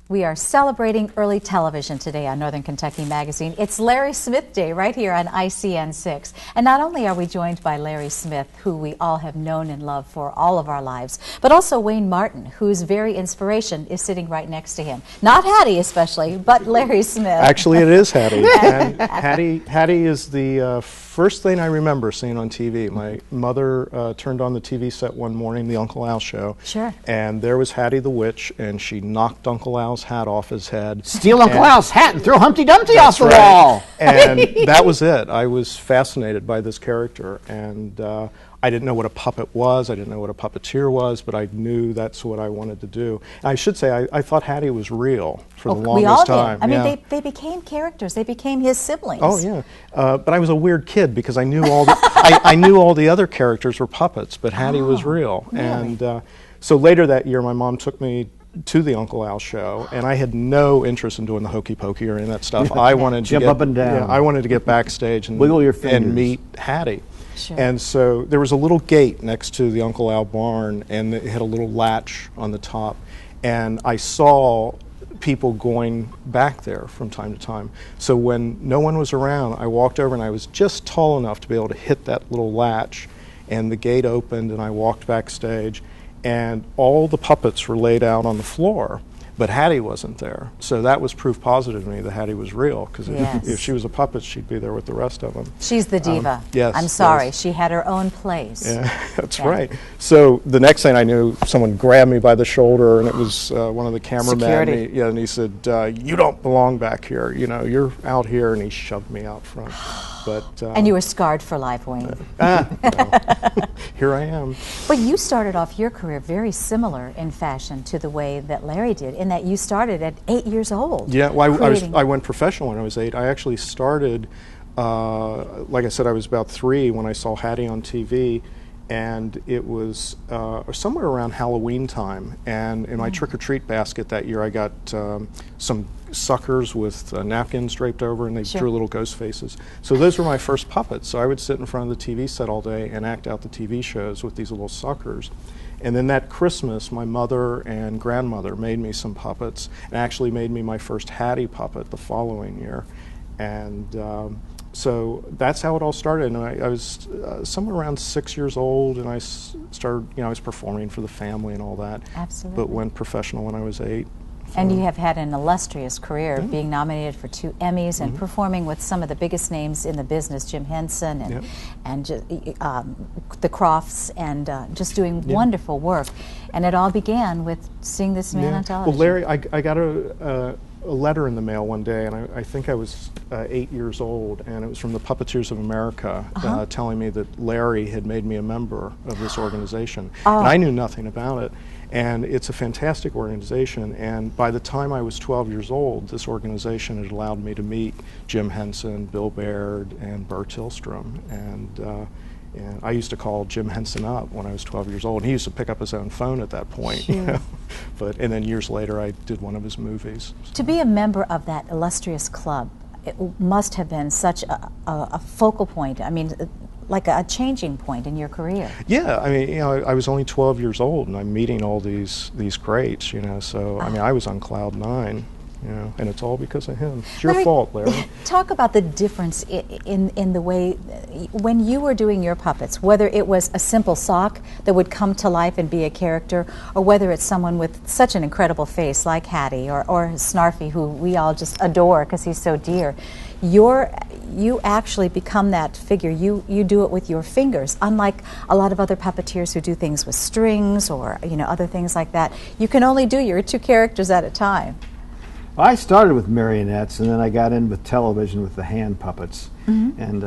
We are celebrating early television today on Northern Kentucky Magazine. It's Larry Smith Day right here on ICN 6. And not only are we joined by Larry Smith, who we all have known and loved for all of our lives, but also Wayne Martin, whose very inspiration is sitting right next to him. Not Hattie especially, but Larry Smith. Actually, it is Hattie. And Hattie is the first thing I remember seeing on TV. My mother turned on the TV set one morning, the Uncle Al show. Sure. And there was Hattie the witch, and she knocked Uncle Al's hat off his head. Steal Uncle Al's hat and throw Humpty Dumpty off the wall. And that was it. I was fascinated by this character, and I didn't know what a puppet was. I didn't know what a puppeteer was, but I knew that's what I wanted to do. And I should say, I thought Hattie was real for the longest time. I mean, they became characters. They became his siblings. Oh yeah, but I was a weird kid because I knew all the I knew all the other characters were puppets, but Hattie was real. Really? And so later that year, my mom took me to the Uncle Al show, and I had no interest in doing the hokey pokey or any of that stuff. I wanted to jump up and down. Yeah, I wanted to get backstage and wiggle your fingers and meet Hattie. Sure. And so there was a little gate next to the Uncle Al barn, and it had a little latch on the top, and I saw people going back there from time to time. So when no one was around, I walked over, and I was just tall enough to be able to hit that little latch, and the gate opened, and I walked backstage, and all the puppets were laid out on the floor, but Hattie wasn't there. So that was proof positive to me that Hattie was real, because if she was a puppet, she'd be there with the rest of them. She's the diva. Yes. I'm sorry. Yes. She had her own place. Yeah, that's right. So the next thing I knew, someone grabbed me by the shoulder, and it was one of the cameramen. Security. And he said, "You don't belong back here. You know, you're out here." And he shoved me out front. But and you were scarred for life, Wayne. No. Here I am. But you started off your career very similar in fashion to the way that Larry did, in that you started at 8 years old. Yeah, well, I went professional when I was 8. I actually started, like I said, I was about 3 when I saw Hattie on TV, and it was somewhere around Halloween time. And in my trick-or-treat basket that year, I got some suckers with napkins draped over, and they drew little ghost faces. So those were my first puppets. So I would sit in front of the TV set all day and act out the TV shows with these little suckers. And then that Christmas, my mother and grandmother made me some puppets, and actually made me my first Hattie puppet the following year. And so that's how it all started. And I was somewhere around 6 years old, and I started, I was performing for the family and all that. Absolutely. But went professional when I was 8. And you have had an illustrious career, being nominated for 2 Emmys and performing with some of the biggest names in the business, Jim Henson and the Crofts, and just doing wonderful work. And it all began with seeing this man on television. Well, Larry, I got a letter in the mail one day, and I think I was 8 years old, and it was from the Puppeteers of America telling me that Larry had made me a member of this organization. And I knew nothing about it. And it's a fantastic organization, and by the time I was 12 years old, this organization had allowed me to meet Jim Henson, Bill Baird, and Bert Tillstrom. And I used to call Jim Henson up when I was 12 years old, and he used to pick up his own phone at that point. You know? And then years later, I did one of his movies. To be a member of that illustrious club, it must have been such a focal point. I mean, like a changing point in your career. Yeah, I mean, I was only 12 years old, and I'm meeting all these greats, so I mean, I was on cloud 9, and it's all because of him. It's your fault, Larry. Talk about the difference in the way, when you were doing your puppets, whether it was a simple sock that would come to life and be a character, or whether it's someone with such an incredible face like Hattie or Snarfy, who we all just adore because he's so dear. You actually become that figure. You do it with your fingers, unlike a lot of other puppeteers who do things with strings or other things like that. You can only do your 2 characters at a time. Well, I started with marionettes, and then I got in with television with the hand puppets. And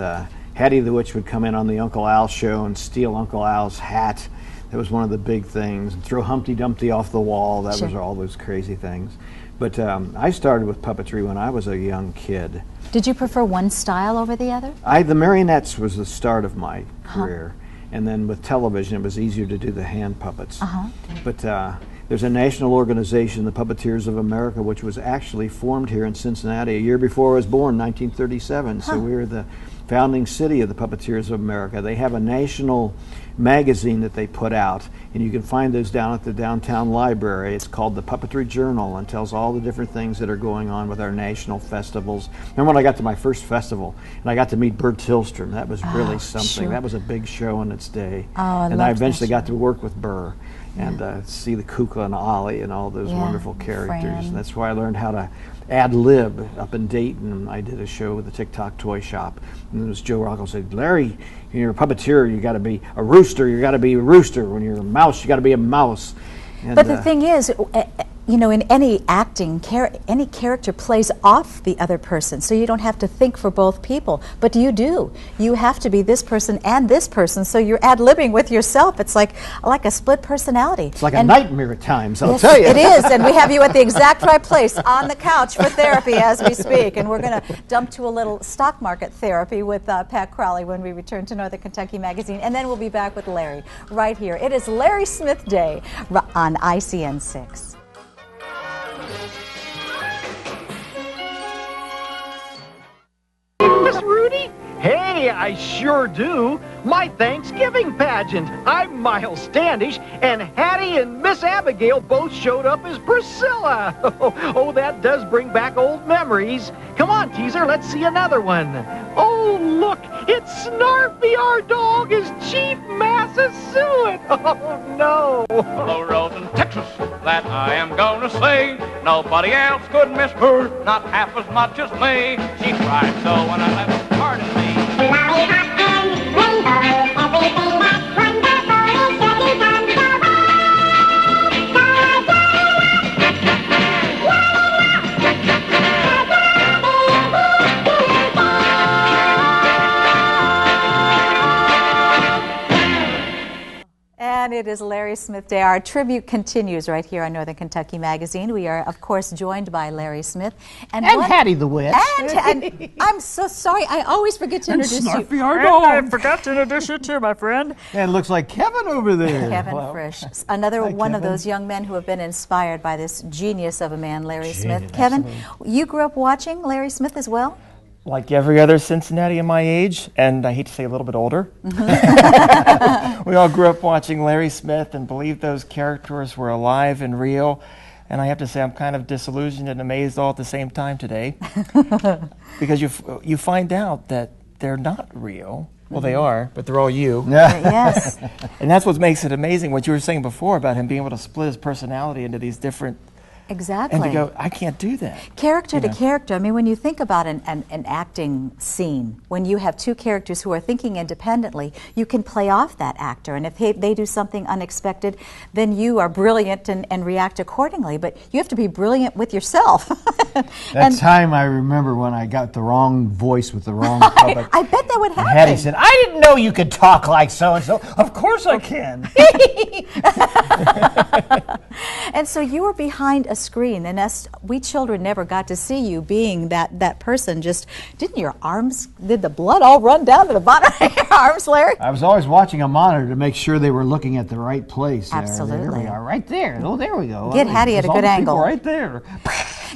Hattie the Witch would come in on the Uncle Al show and steal Uncle Al's hat. That was one of the big things. And throw Humpty Dumpty off the wall. That was all those crazy things. But I started with puppetry when I was a young kid. Did you prefer one style over the other? The marionettes was the start of my career. And then with television, it was easier to do the hand puppets. But there's a national organization, the Puppeteers of America, which was actually formed here in Cincinnati a year before I was born, 1937. So we were the founding city of the Puppeteers of America. They have a national magazine that they put out, and you can find those down at the downtown library. It's called the Puppetry Journal and tells all the different things that are going on with our national festivals. Remember when I got to my first festival and I got to meet Bert Tillstrom? That was really something. Sure. That was a big show in its day. And I eventually got to work with Burr and see the Kukla and Ollie and all those wonderful characters. Fran. That's where I learned how to ad lib up in Dayton. I did a show with the TikTok Toy Shop, and it was Joe Rocco said, "Larry, when you're a puppeteer, you got to be a rooster. You got to be a rooster. When you're a mouse, you got to be a mouse." And, but the thing is, you know, in any acting, any character plays off the other person, so you don't have to think for both people. But you do. You have to be this person and this person, so you're ad-libbing with yourself. It's like a split personality. It's like a nightmare at times, I'll Yes, tell you. it is, and we have you at the exact right place, on the couch for therapy as we speak. And we're going to dump to a little stock market therapy with Pat Crowley when we return to Northern Kentucky Magazine, and then we'll be back with Larry right here. It is Larry Smith Day on ICN 6. Miss Rudy? Hey, I sure do. My Thanksgiving pageant. I'm Miles Standish, and Hattie and Miss Abigail both showed up as Priscilla. Oh, that does bring back old memories. Come on, Teaser, let's see another one. Oh, look, it's Snarfy, our dog, as Chief Massasoit. Oh, no. Hello, Rose in Texas, that I am gonna say. Nobody else could miss her, not half as much as me. She cried so when I left, pardon me. And it is Larry Smith Day. Our tribute continues right here on Northern Kentucky Magazine. We are, of course, joined by Larry Smith. And Hattie the Witch. And I'm so sorry. I always forget to introduce you. I forgot to introduce you too, my friend. And it looks like Kevin over there. Kevin Frisch. Another one of those young men who have been inspired by this genius of a man, Larry Smith. Kevin, you grew up watching Larry Smith as well? Like every other Cincinnati in my age, and I hate to say a little bit older. We all grew up watching Larry Smith and believed those characters were alive and real. And I have to say I'm kind of disillusioned and amazed all at the same time today. Because you find out that they're not real. Well, they are, but they're all you. Yes. And that's what makes it amazing, what you were saying before about him being able to split his personality into these different. Exactly. And to go, I can't do that. Character to character. I mean, when you think about an acting scene, when you have two characters who are thinking independently, you can play off that actor. And if they do something unexpected, then you are brilliant and react accordingly. But you have to be brilliant with yourself. That time I remember when I got the wrong voice with the wrong puppet. I bet that would happen. Hattie said, "I didn't know you could talk like so-and-so." Of course I can. And so you were behind a screen, and we children never got to see you being that person. Just did the blood all run down to the bottom of your arms, Larry? I was always watching a monitor to make sure they were looking at the right place. Absolutely. There we are, right there. Oh, there we go. Get Hattie at a good angle. Right there.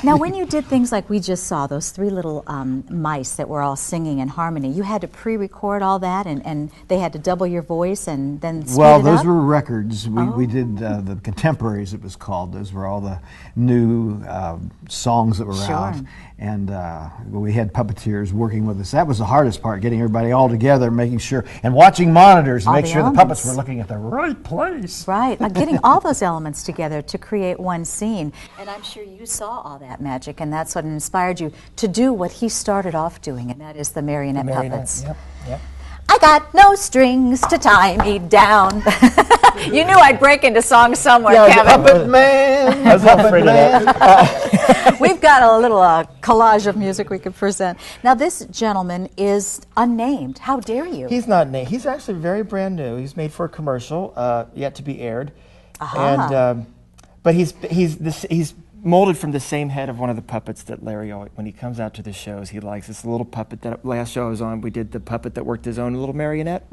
Now, when you did things like we just saw, those three little mice that were all singing in harmony, you had to pre-record all that, and they had to double your voice and then speed Well, it those up? were records. We did the contemporaries, it was called. Those were all the new songs that were out. And we had puppeteers working with us. That was the hardest part, getting everybody all together, making sure, and watching monitors to All make the sure the elements. puppets were looking at the right place. Right, getting all those elements together to create one scene. And I'm sure you saw all that magic, and that's what inspired you to do what he started off doing, and that is the marionette puppets. Yep. I got no strings to tie me down. You knew I'd break into song somewhere, Kevin. Puppet man. I was not afraid of that. We've got a little collage of music we could present. Now, this gentleman is unnamed. How dare you? He's not named. He's actually very brand new. He's made for a commercial, yet to be aired. And but he's molded from the same head of one of the puppets that Larry, when he comes out to the shows, he likes. It's a little puppet that last show I was on, we did the puppet that worked his own little marionette.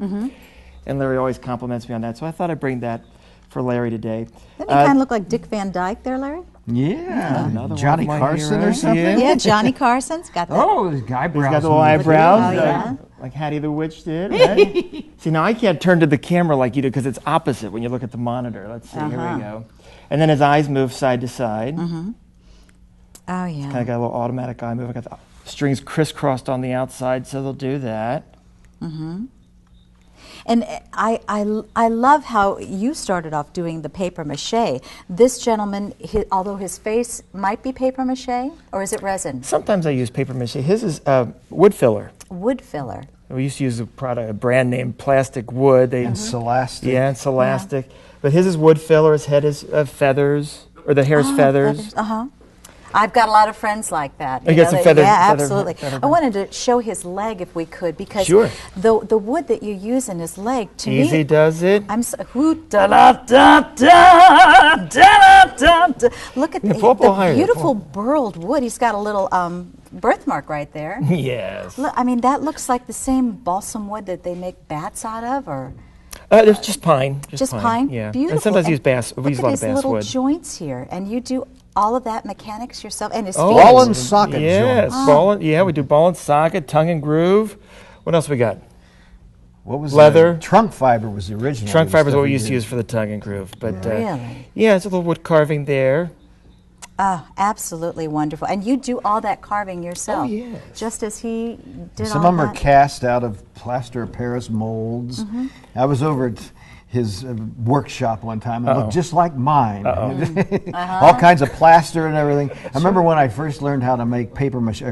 And Larry always compliments me on that, so I thought I'd bring that for Larry today. Didn't he kind of look like Dick Van Dyke there, Larry? Yeah, Another Johnny one of my Carson or heroes. something. Yeah, Johnny Carson's got that. Oh, his eyebrows. He's got the little eyebrows, Oh, yeah. like Hattie the Witch did. Right? See, now I can't turn to the camera like you do because it's opposite when you look at the monitor. Let's see, here we go. And then his eyes move side to side. Oh, yeah. Kind of got a little automatic eye move. I got the strings crisscrossed on the outside, so they'll do that. And I love how you started off doing the paper mache. This gentleman, although his face might be paper mache, or is it resin? Sometimes I use paper mache. His is wood filler. Wood filler. We used to use a brand name Plastic Wood. And Celastic. Yeah, it's elastic. But his is wood filler. His head is feathers, or the hair is feathers. I've got a lot of friends like that. You got some feathered- Yeah, feathered- absolutely. feathered- I wanted to show his leg if we could, because Sure. the wood that you use in his leg, to Easy me, does it. I'm so, da da da da da da da. Look at Pull up a little higher. the beautiful burled wood. He's got a little birthmark right there. Yes. Look, I mean, that looks like the same balsam wood that they make bats out of, or There's just pine. just pine. Yeah. Beautiful. And sometimes And use bass. We look use a at lot his of bass little wood. joints here, and you do all of that mechanics yourself, and his feet. Ball and socket Yes, joints. ball and, yeah, we do ball and socket, tongue and groove. What else we got? What was Leather. Trunk fiber was the original. Trunk fiber is what we stuff used to did. use for the tongue and groove. But Really? yeah, it's a little wood carving there. Absolutely wonderful. And you do all that carving yourself. Oh, yes. Just as he did Some all of them are that. cast out of plaster of Paris molds. I was over at his workshop one time and it looked just like mine. All kinds of plaster and everything. I remember when I first learned how to make paper mache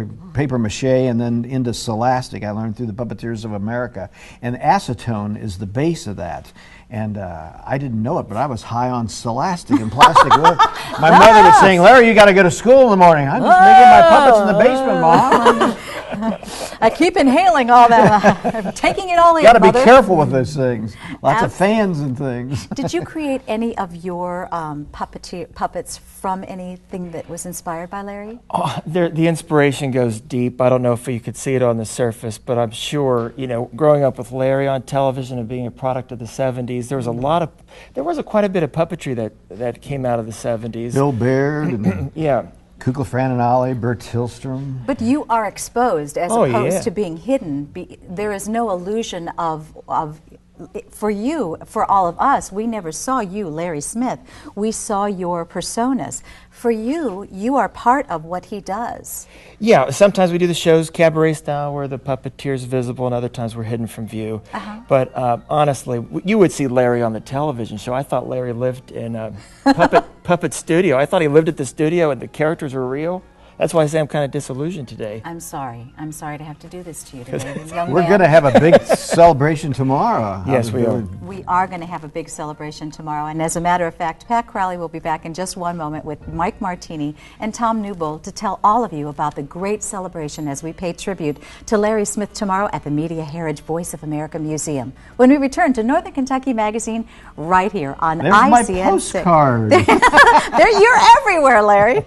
and then into Celastic, I learned through the Puppeteers of America. And acetone is the base of that. And I didn't know it, but I was high on Celastic and plastic wood. My mother was saying, "Larry, you got to go to school in the morning." I'm just making my puppets in the basement, Mom. I keep inhaling all that. I'm taking it all in, Got to be Mother. careful with those things. Lots of Abs- fans and things. Did you create any of your puppets from anything that was inspired by Larry? Oh, the inspiration goes deep. I don't know if you could see it on the surface, but I'm sure, growing up with Larry on television and being a product of the 70s, there was quite a bit of puppetry that came out of the 70s. Bill Baird and Yeah. Kukla Franenali, Bert Tillstrom. But you are exposed as Oh, opposed yeah. to being hidden. There is no illusion of for you, for all of us, we never saw you, Larry Smith. We saw your personas. For you, you are part of what he does. Yeah, sometimes we do the shows cabaret style where the puppeteer's visible, and other times we're hidden from view. But honestly, you would see Larry on the television show. I thought Larry lived in a puppet studio. I thought he lived at the studio and the characters were real. That's why I say I'm kind of disillusioned today. I'm sorry. I'm sorry to have to do this to you today. This young We're man. going to have a big celebration tomorrow. Yes, we are. We are going to have a big celebration tomorrow. And as a matter of fact, Pat Crowley will be back in just one moment with Mike Martini and Tom Newbold to tell all of you about the great celebration as we pay tribute to Larry Smith tomorrow at the Media Heritage Voice of America Museum. When we return to Northern Kentucky Magazine right here on There's my ICN6. postcard. You're everywhere, Larry.